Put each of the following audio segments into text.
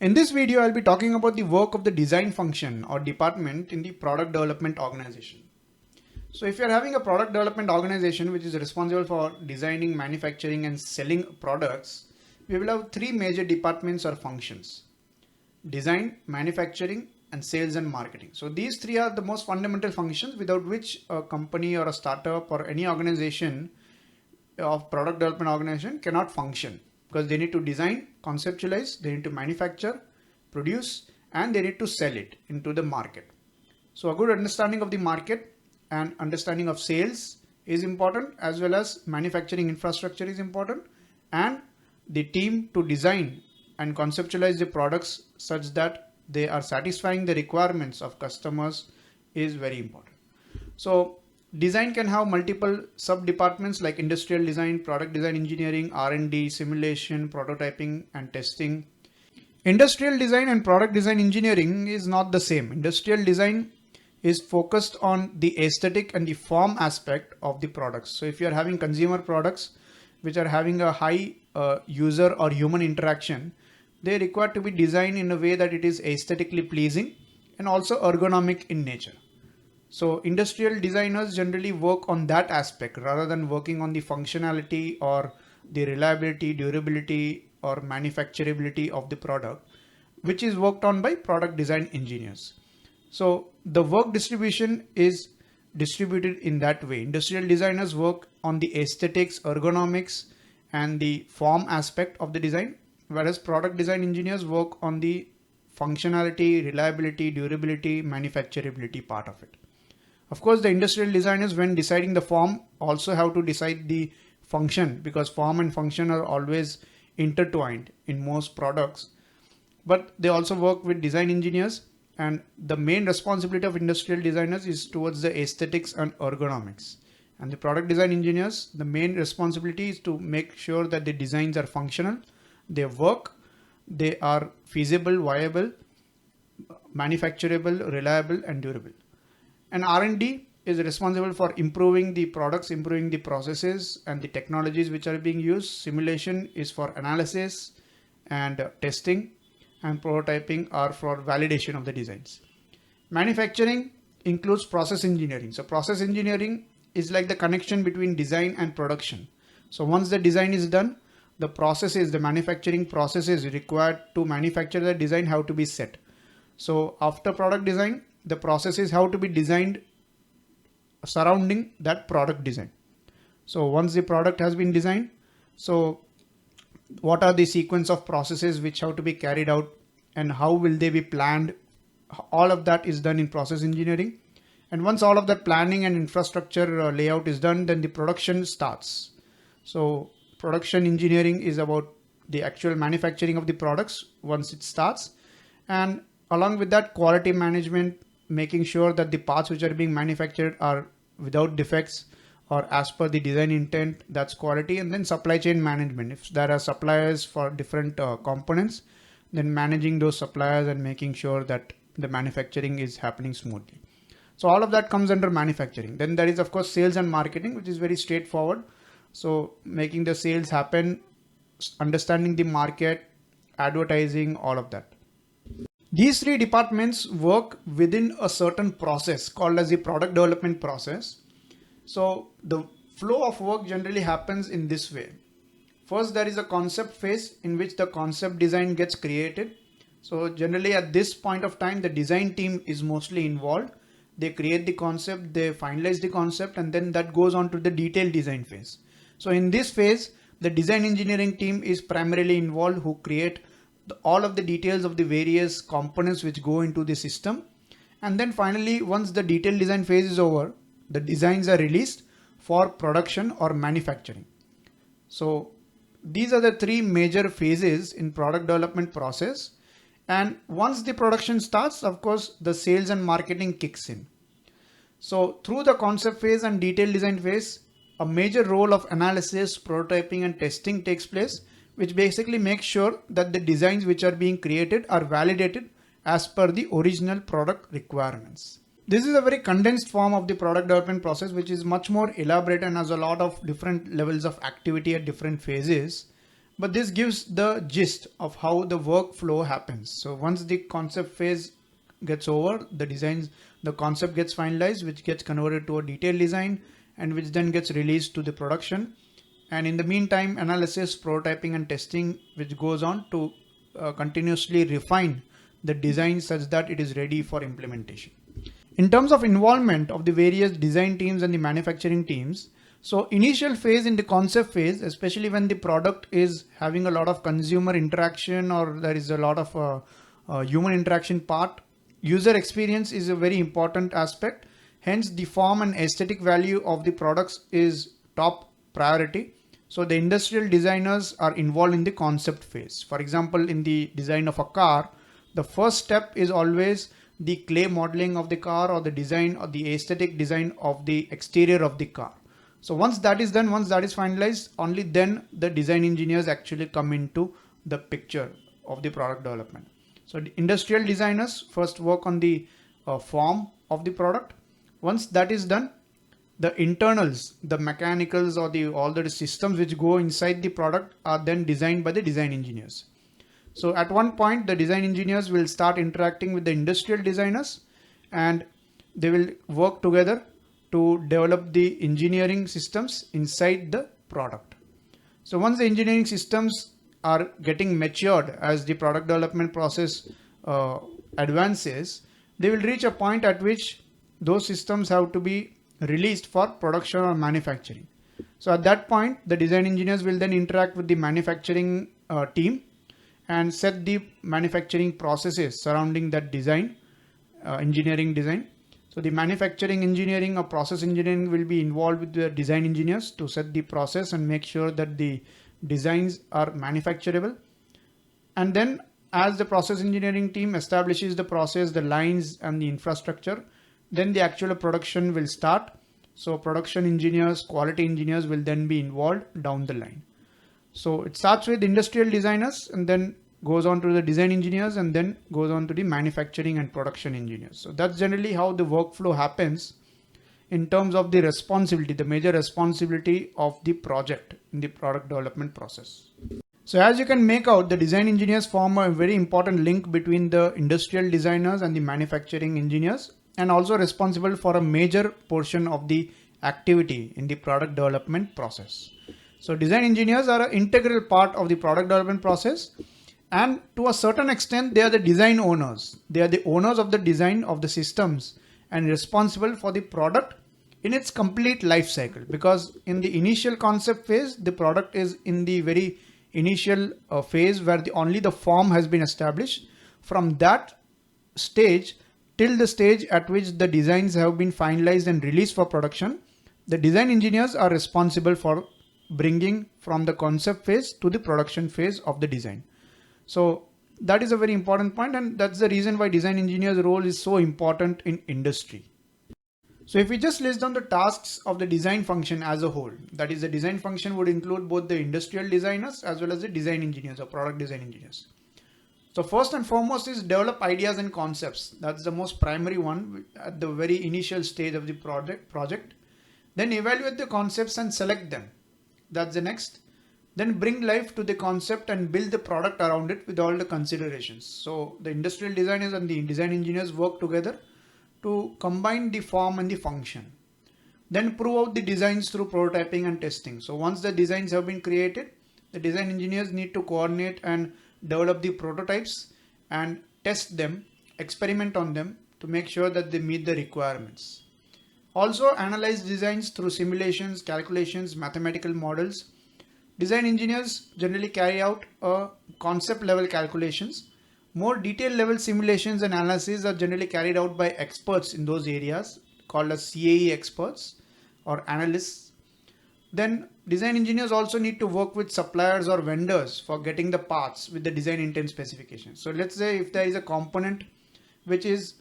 In this video, I'll be talking about the work of the design function or department in the product development organization. So if you're having a product development organization which is responsible for designing, manufacturing and selling products, we will have three major departments or functions: design, manufacturing and sales and marketing. So these three are the most fundamental functions without which a company or a startup or any organization of product development organization cannot function, because they need to design, conceptualize, they need to manufacture, produce, and they need to sell it into the market. So a good understanding of the market and understanding of sales is important, as well as manufacturing infrastructure is important, and the team to design and conceptualize the products such that they are satisfying the requirements of customers is very important. So design can have multiple sub-departments like industrial design, product design engineering, R&D, simulation, prototyping and testing. Industrial design and product design engineering is not the same. Industrial design is focused on the aesthetic and the form aspect of the products. So if you are having consumer products which are having a high user or human interaction, they require to be designed in a way that it is aesthetically pleasing and also ergonomic in nature. So industrial designers generally work on that aspect rather than working on the functionality or the reliability, durability or manufacturability of the product, which is worked on by product design engineers. So the work distribution is distributed in that way. Industrial designers work on the aesthetics, ergonomics and the form aspect of the design, whereas product design engineers work on the functionality, reliability, durability, manufacturability part of it. Of course, the industrial designers, when deciding the form, also have to decide the function, because form and function are always intertwined in most products. But they also work with design engineers, and the main responsibility of industrial designers is towards the aesthetics and ergonomics. And the product design engineers, the main responsibility is to make sure that the designs are functional, they work, they are feasible, viable, manufacturable, reliable and durable. And R&D is responsible for improving the products, improving the processes and the technologies which are being used. Simulation is for analysis, and testing and prototyping are for validation of the designs. Manufacturing includes process engineering. So process engineering is like the connection between design and production. So once the design is done, the processes, the manufacturing processes required to manufacture the design have to be set. So after product design, the processes have to be designed surrounding that product design. So once the product has been designed, so what are the sequence of processes which have to be carried out and how will they be planned? All of that is done in process engineering. And once all of that planning and infrastructure layout is done, then the production starts. So production engineering is about the actual manufacturing of the products once it starts, and along with that, quality management, making sure that the parts which are being manufactured are without defects or as per the design intent, that's quality. And then supply chain management. If there are suppliers for different components, then managing those suppliers and making sure that the manufacturing is happening smoothly. So all of that comes under manufacturing. Then there is of course sales and marketing, which is very straightforward. So making the sales happen, understanding the market, advertising, all of that. These three departments work within a certain process called as the product development process. So the flow of work generally happens in this way. First, there is a concept phase in which the concept design gets created. So generally at this point of time, the design team is mostly involved. They create the concept, they finalize the concept, and then that goes on to the detailed design phase. So in this phase, the design engineering team is primarily involved, who create all of the details of the various components which go into the system. And then finally, once the detailed design phase is over, the designs are released for production or manufacturing. So these are the three major phases in product development process. And once the production starts, of course, the sales and marketing kicks in. So through the concept phase and detailed design phase, a major role of analysis, prototyping and testing takes place, which basically makes sure that the designs which are being created are validated as per the original product requirements. This is a very condensed form of the product development process, which is much more elaborate and has a lot of different levels of activity at different phases. but this gives the gist of how the workflow happens. So once the concept phase gets over, the concept gets finalized, which gets converted to a detailed design and which then gets released to the production. And in the meantime, analysis, prototyping and testing, which goes on to continuously refine the design such that it is ready for implementation. In terms of involvement of the various design teams and the manufacturing teams, so initial phase, in the concept phase, especially when the product is having a lot of consumer interaction or there is a lot of human interaction part, user experience is a very important aspect. Hence the form and aesthetic value of the products is top priority. So the industrial designers are involved in the concept phase. For example, in the design of a car, the first step is always the clay modeling of the car or the design or the aesthetic design of the exterior of the car. So once that is done, once that is finalized, only then the design engineers actually come into the picture of the product development. So the industrial designers first work on the form of the product. Once that is done, the internals, the mechanicals or all the systems which go inside the product are then designed by the design engineers. So at one point, the design engineers will start interacting with the industrial designers and they will work together to develop the engineering systems inside the product. So once the engineering systems are getting matured as the product development process advances, they will reach a point at which those systems have to be released for production or manufacturing. So at that point, the design engineers will then interact with the manufacturing team and set the manufacturing processes surrounding that design, engineering design. So the manufacturing engineering or process engineering will be involved with the design engineers to set the process and make sure that the designs are manufacturable. And then as the process engineering team establishes the process, the lines and the infrastructure, then the actual production will start. So production engineers, quality engineers will then be involved down the line. So it starts with industrial designers and then goes on to the design engineers and then goes on to the manufacturing and production engineers. So that's generally how the workflow happens in terms of the responsibility, the major responsibility of the project in the product development process. So as you can make out, the design engineers form a very important link between the industrial designers and the manufacturing engineers, and also responsible for a major portion of the activity in the product development process. So design engineers are an integral part of the product development process, and to a certain extent they are the design owners. They are the owners of the design of the systems and responsible for the product in its complete life cycle, because in the initial concept phase, the product is in the very initial phase where only the form has been established. From that stage till the stage at which the designs have been finalized and released for production, the design engineers are responsible for bringing from the concept phase to the production phase of the design. So that is a very important point, and that's the reason why design engineers' role is so important in industry. So if we just list down the tasks of the design function as a whole, that is, the design function would include both the industrial designers as well as the design engineers or product design engineers. So first and foremost is develop ideas and concepts. That's the most primary one at the very initial stage of the project. Then evaluate the concepts and select them. That's the next. Then bring life to the concept and build the product around it with all the considerations. So the industrial designers and the design engineers work together to combine the form and the function. Then prove out the designs through prototyping and testing. So once the designs have been created, the design engineers need to coordinate and develop the prototypes and test them, experiment on them to make sure that they meet the requirements. Also analyze designs through simulations, calculations, mathematical models. Design engineers generally carry out concept level calculations. More detailed level simulations and analysis are generally carried out by experts in those areas called as CAE experts or analysts. Then design engineers also need to work with suppliers or vendors for getting the parts with the design intent specifications. So let's say if there is a component which is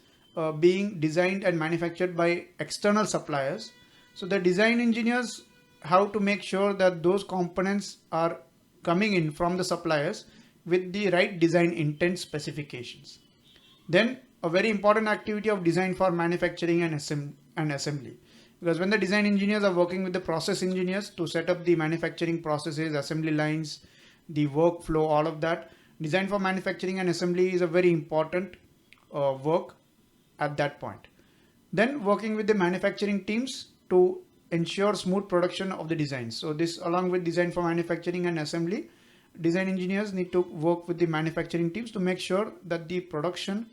being designed and manufactured by external suppliers, so the design engineers have to make sure that those components are coming in from the suppliers with the right design intent specifications. Then a very important activity of design for manufacturing and assembly. Because when the design engineers are working with the process engineers to set up the manufacturing processes, assembly lines, the workflow, all of that. Design for manufacturing and assembly is a very important work at that point. Then working with the manufacturing teams to ensure smooth production of the designs. So this, along with design for manufacturing and assembly, design engineers need to work with the manufacturing teams to make sure that the production,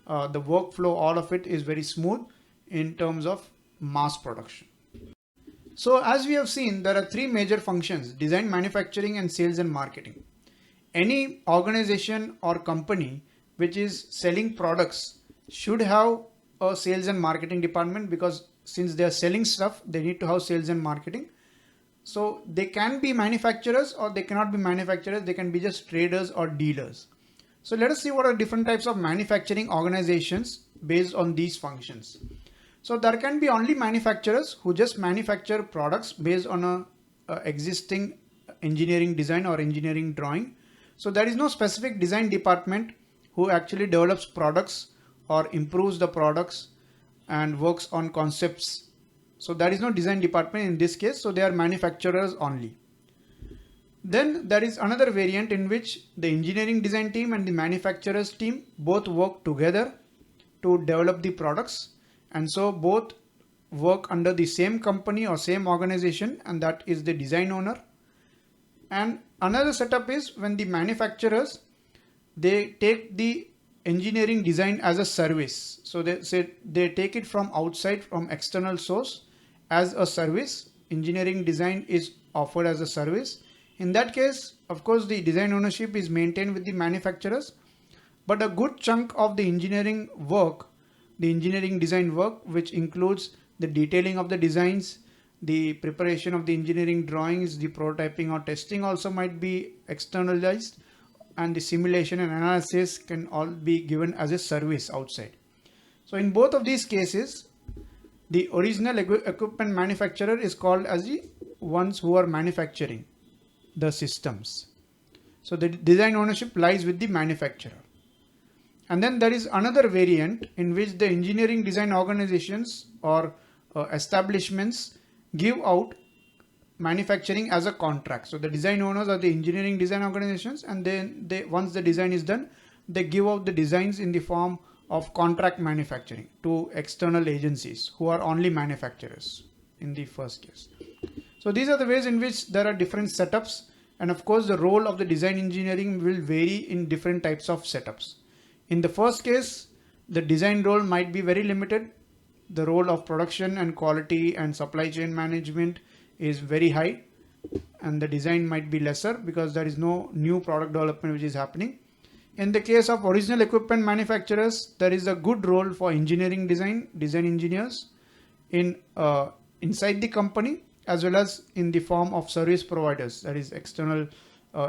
the workflow, all of it is very smooth in terms of mass production. So as we have seen, there are three major functions: design, manufacturing, and sales and marketing. Any organization or company which is selling products should have a sales and marketing department, because since they are selling stuff, they need to have sales and marketing. So they can be manufacturers or they cannot be manufacturers. They can be just traders or dealers. So let us see what are different types of manufacturing organizations based on these functions. So there can be only manufacturers who just manufacture products based on a existing engineering design or engineering drawing. So there is no specific design department who actually develops products or improves the products and works on concepts. So there is no design department in this case. So they are manufacturers only. Then there is another variant in which the engineering design team and the manufacturers team both work together to develop the products. And so both work under the same company or same organization, and that is the design owner. And another setup is when the manufacturers, they take the engineering design as a service. So they take it from outside, from external source as a service. Engineering design is offered as a service. In that case, of course, the design ownership is maintained with the manufacturers, but a good chunk of the engineering work, the engineering design work, which includes the detailing of the designs, the preparation of the engineering drawings, the prototyping or testing also might be externalized, and the simulation and analysis can all be given as a service outside. So in both of these cases, the original equipment manufacturer is called as the ones who are manufacturing the systems. So the design ownership lies with the manufacturer. And then there is another variant in which the engineering design organizations or establishments give out manufacturing as a contract. So the design owners are the engineering design organizations, and then once the design is done, they give out the designs in the form of contract manufacturing to external agencies who are only manufacturers in the first case. So these are the ways in which there are different setups, and of course the role of the design engineering will vary in different types of setups. In the first case, the design role might be very limited. The role of production and quality and supply chain management is very high, and the design might be lesser because there is no new product development which is happening. In the case of original equipment manufacturers, there is a good role for engineering design engineers inside the company, as well as in the form of service providers, that is external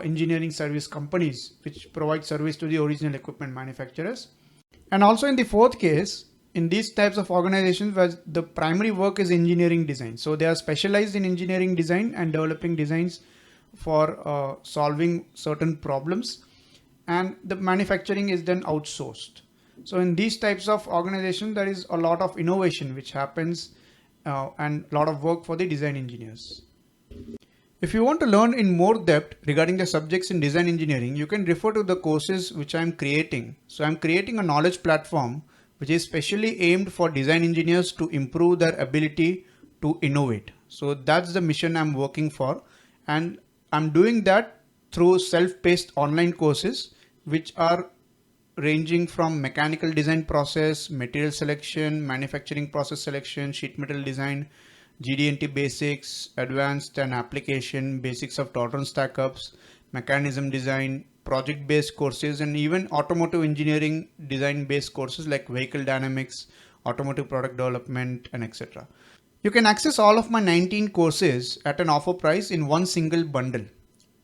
engineering service companies which provide service to the original equipment manufacturers. And also in the fourth case, in these types of organizations where the primary work is engineering design. So they are specialized in engineering design and developing designs for solving certain problems, and the manufacturing is then outsourced. So in these types of organizations, there is a lot of innovation which happens and a lot of work for the design engineers. If you want to learn in more depth regarding the subjects in design engineering, you can refer to the courses which I am creating. So I am creating a knowledge platform which is specially aimed for design engineers to improve their ability to innovate. So that's the mission I'm working for, and I'm doing that through self-paced online courses which are ranging from mechanical design process, material selection, manufacturing process selection, sheet metal design, GD&T basics, advanced and application, basics of tolerance stack-ups, mechanism design, project-based courses, and even automotive engineering design-based courses like vehicle dynamics, automotive product development, and etc. You can access all of my 19 courses at an offer price in one single bundle.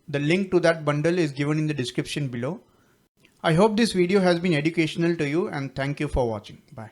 The link to that bundle is given in the description below. I hope this video has been educational to you, and thank you for watching. Bye.